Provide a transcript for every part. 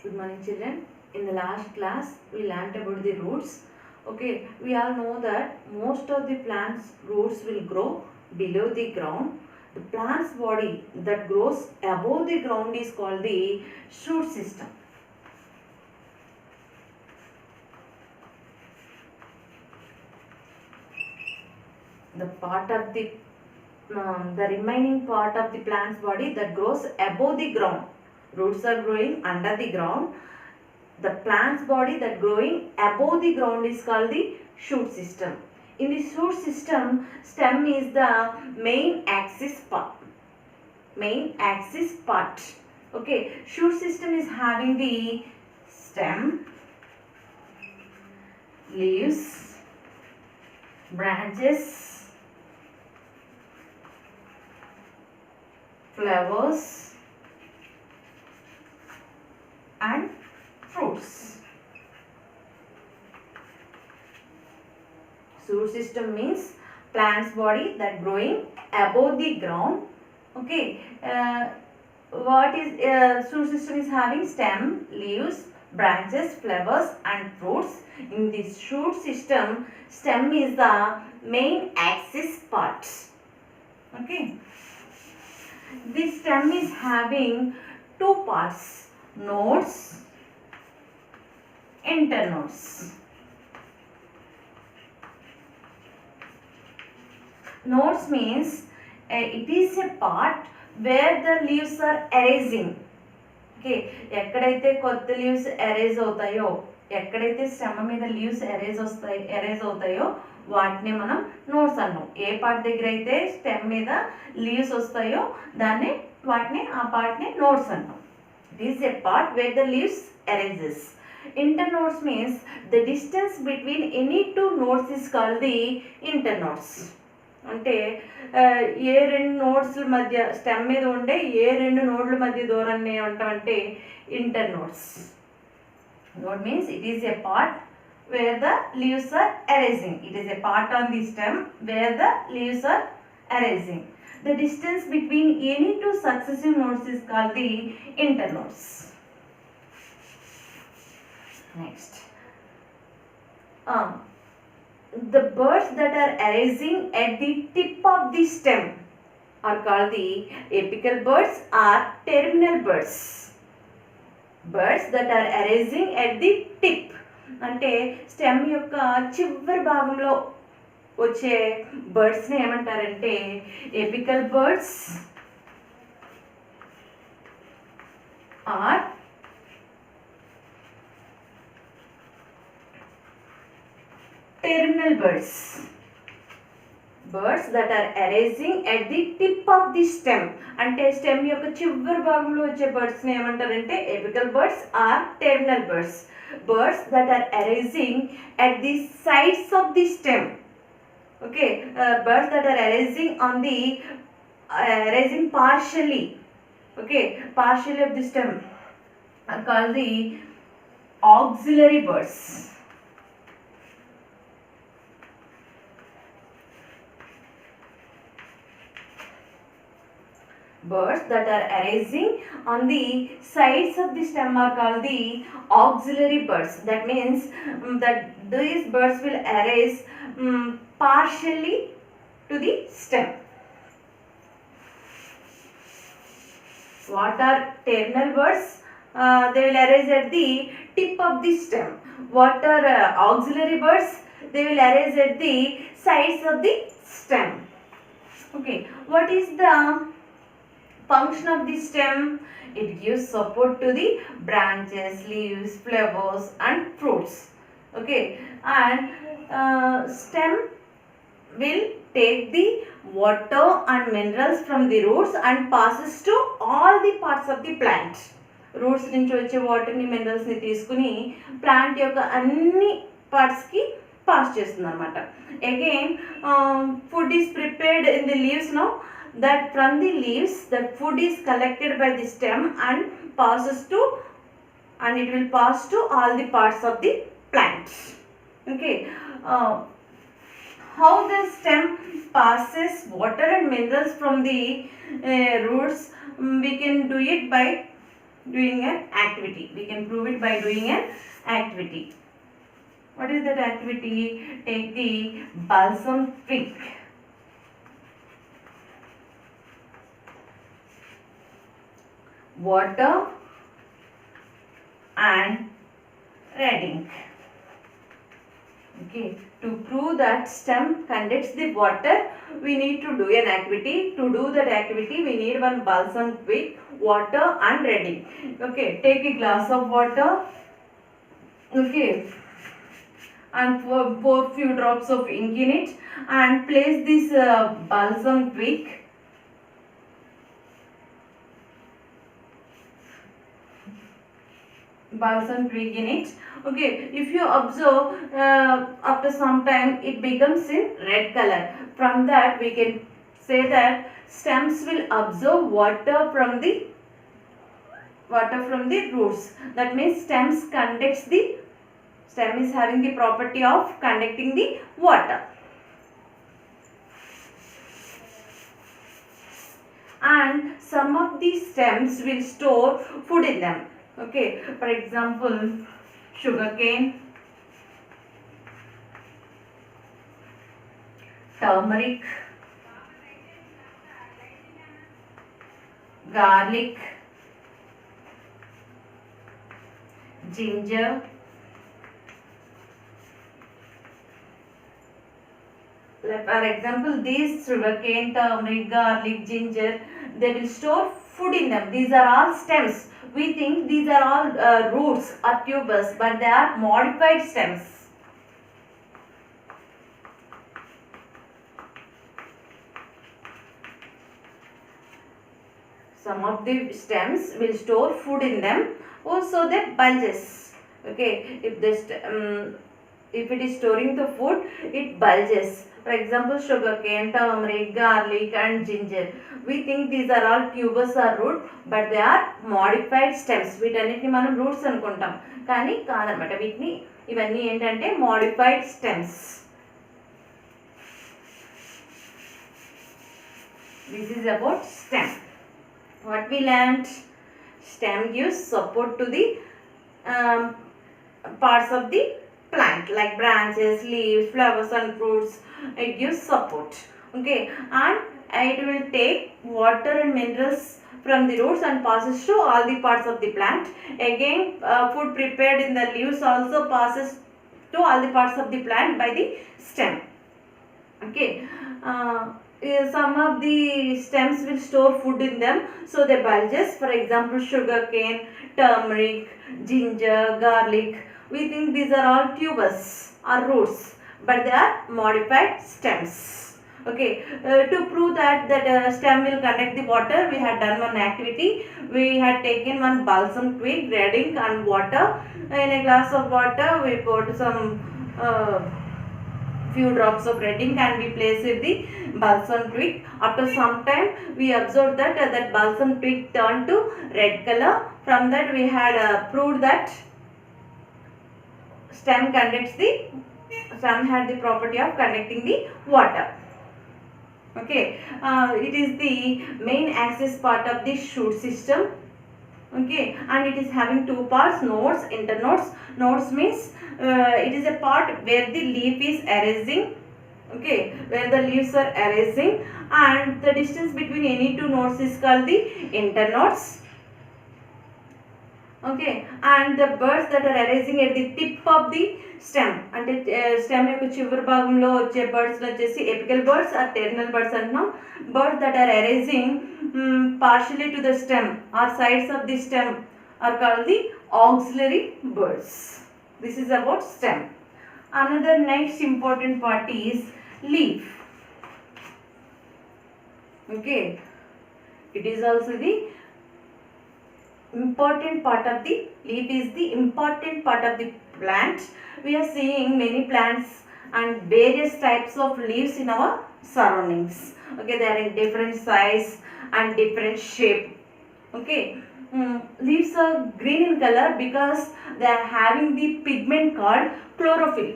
Good morning, children. In the last class, we learnt about the roots. Okay, we all know that most of the plants' roots will grow below the ground. The plant's body that grows above the ground is called the shoot system. The remaining part of the plant's body that grows above the ground. Roots are growing under the ground. The plant's body that growing above the ground is called the shoot system. In the shoot system, stem is the main axis part. Okay, shoot system is having the stem, leaves, branches, flowers and fruits. Shoot system means plant's body that growing above the ground. Okay, what is shoot system is having stem, leaves, branches, flowers and fruits. In this shoot system, stem is the main axis part. Okay, this stem is having two parts, nodes, internodes. Nodes means it is a part where the leaves are arranging. Okay, ఎక్కడైతే కొత్త leaves arrange అవుతాయో, ఎక్కడైతే stem మీద leaves arrange అవుతాయో వాటిని మనం notes అన్నాం. ఏ part దగ్గర అయితే స్టెమ్ మీద లీవ్స్ వస్తాయో వాటిని ఆ పార్ట్ని నోట్స్ అంటాం. It is a part where the leaves arranges. Internodes means the distance between any two nodes is called the internodes. అంటే ఏ రెండు నోడ్స్ మధ్య స్టెమ్ మీద ఉండే ఏ రెండు నోడ్ల మధ్య దూరాన్ని ఏమంటామంటే internodes. Node means it is a part where the leaves are arranging. It is a part on the stem where the leaves are arranging. The distance between any two successive nodes is called the internodes. Next, the birds that are arising at the tip of the stem are called the apical birds or terminal birds. Birds that are arising at the tip అంటే stem యొక్క చివరి భాగంలో వచ్చే బర్డ్స్ని ఏమంటారంటే apical birds are terminal birds. Birds that are arising at the tip of the stem అంటే stem యొక్క చివరి భాగంలో వచ్చే బర్డ్స్ ని ఏమంటారంటే apical birds are terminal birds. Birds that are arising at the sides of the stem. Okay, birds that are arising on the arising partially. Okay, partially of the stem are called the auxiliary birds. Birds that are arising on the sides of the stem are called the auxiliary birds. That means that these birds will arise partially to the stem. What are terminal birds? They will arise at the tip of the stem. What are auxiliary birds? They will arise at the sides of the stem. Okay, what is the function of the stem? It gives support to the branches, leaves, flowers and fruits. Okay, and stem will take the water and minerals from the roots and passes to all the parts of the plant. Roots నుంచి వచ్చే వాటర్ని మినరల్స్ని తీసుకుని plant యొక్క అన్ని పార్ట్స్కి pass చేస్తుంది అనమాట. Again food is prepared in the leaves no. That from the leaves that food is collected by the stem and it will pass to all the parts of the plant. Okay, how the stem passes water and minerals from the roots, we can do it by doing an activity. We can prove it by doing an activity. What is that activity? Take the balsam twig. Water and red ink. Okay, to prove that stem conducts the water, we need to do an activity. To do that activity, we need one balsam twig, water and red ink. Okay, take a glass of water. Okay, and pour few drops of ink in it and place this balsam twig. Balsam twig in it. Okay, if you observe, after some time it becomes in red color. From that we can say that stems will absorb water from the roots. That means stem is having the property of conducting the water. And some of these stems will store food in them. Okay, for example, sugarcane, turmeric, garlic, ginger, like for example, these sugarcane, turmeric, garlic, ginger, they will store food in them. These are all stems. We think these are all roots or tubers, but they are modified stems. Some of the stems will store food in them. Also, they bulges. Okay, if it is storing the food, it bulges. For example, sugarcane, turmeric, garlic and ginger. We think these are all tubers or root, but they are modified stems. వీటన్నిటిని మనం roots అనుకుంటాం, కానీ కాదనమాట. ఇవన్నీ ఏంటంటే modified stems. This is about stem. What we learnt? Stem gives support to the parts of the plant, like branches, leaves, flowers and fruits. It gives support. Okay, and it will take water and minerals from the roots and passes through all the parts of the plant. Again, food prepared in the leaves also passes to all the parts of the plant by the stem. Okay, some of the stems will store food in them, so they bulges. For example, sugarcane, turmeric, ginger, garlic. We think these are all tubers or roots, but they are modified stems. Okay, to prove that stem will conduct the water, we had done one activity. We had taken one balsam twig, red ink and water. In a glass of water, we poured some few drops of red ink and we placed the balsam twig. After some time, we observed that that balsam twig turned to red color. From that, we had proved that stem had the property of conducting the water. Okay, it is the main axis part of the shoot system. Okay, and it is having two parts, nodes, internodes. Nodes means it is a part where the leaf is arising. Okay, where the leaves are arising, and the distance between any two nodes is called the internodes. Okay, and the buds that are arising at the tip of the stem, అంటే stem యొక్క చివరి భాగంలో వచ్చే buds వచ్చేసి apical birds are terminal buds అంటున్నాం. Buds that are arising partially to the stem or sides of the stem are called the auxiliary birds. This is about stem. Another next important part is leaf. Okay, it is also the important part of the leaf, is the important part of the plant. We are seeing many plants and various types of leaves in our surroundings. Okay, they are in different size and different shape. Okay, leaves are green in color because they are having the pigment called chlorophyll.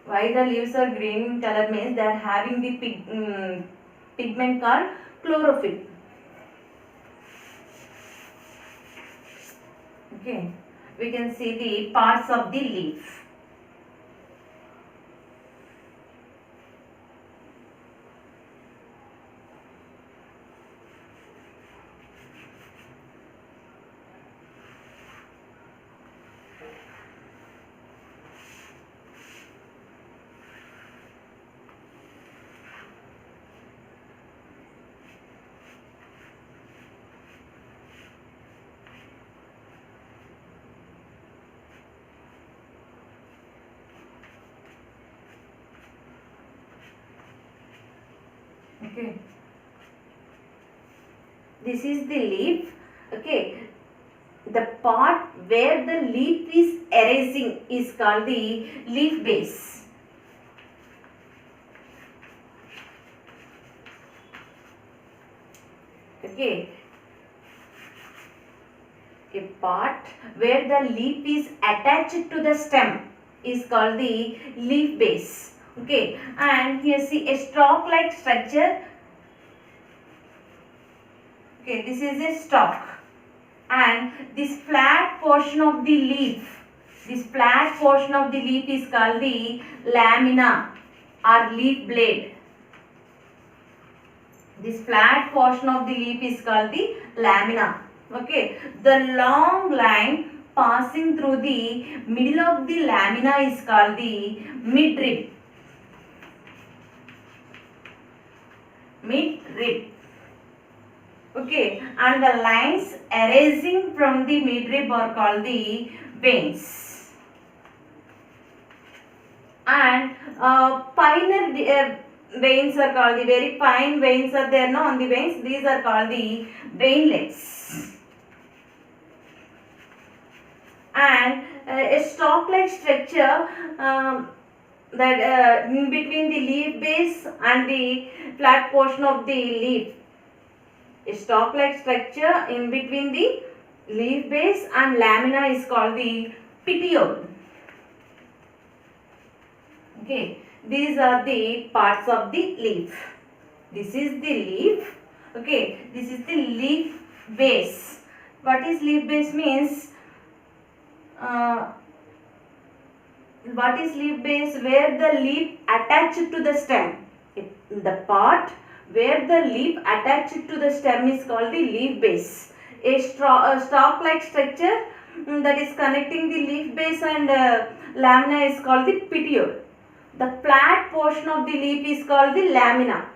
Why the leaves are green in color means they are having the pigment called chlorophyll. Okay, we can see the parts of the leaf. Okay, this is the leaf. Okay, the part where the leaf is erasing is called the leaf base. Okay, a part where the leaf is attached to the stem is called the leaf base. Okay, and here see a stalk like structure. Okay, this is a stalk, and this flat portion of the leaf, is called the lamina or leaf blade. This flat portion of the leaf is called the lamina. Okay, the long line passing through the middle of the lamina is called the midrib. Okay, and the lines arising from the midrib are called the veins. And finer veins are called the very fine veins are there no on the veins. These are called the veinlets. And a stalk-like structure that in between the leaf base and the flat portion of the leaf. A stalk-like structure in between the leaf base and lamina is called the petiole. Okay, these are the parts of the leaf. This is the leaf. Okay, this is the leaf base. What is leaf base means? What is leaf base? Where the leaf attached to the stem. The part where the leaf attached to the stem is called the leaf base. A stalk-like structure that is connecting the leaf base and lamina is called the petiole. The flat portion of the leaf is called the lamina.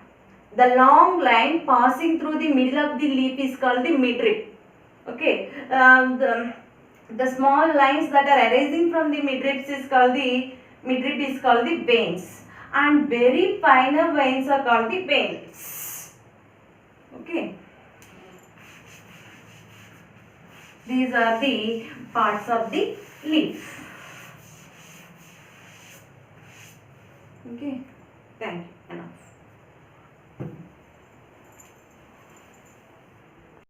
The long line passing through the middle of the leaf is called the midrib. Okay, the small lines that are arising from the midribs is called the veins, and very finer veins are called the veinlets. Okay, these are the parts of the leaf. Okay, thank you.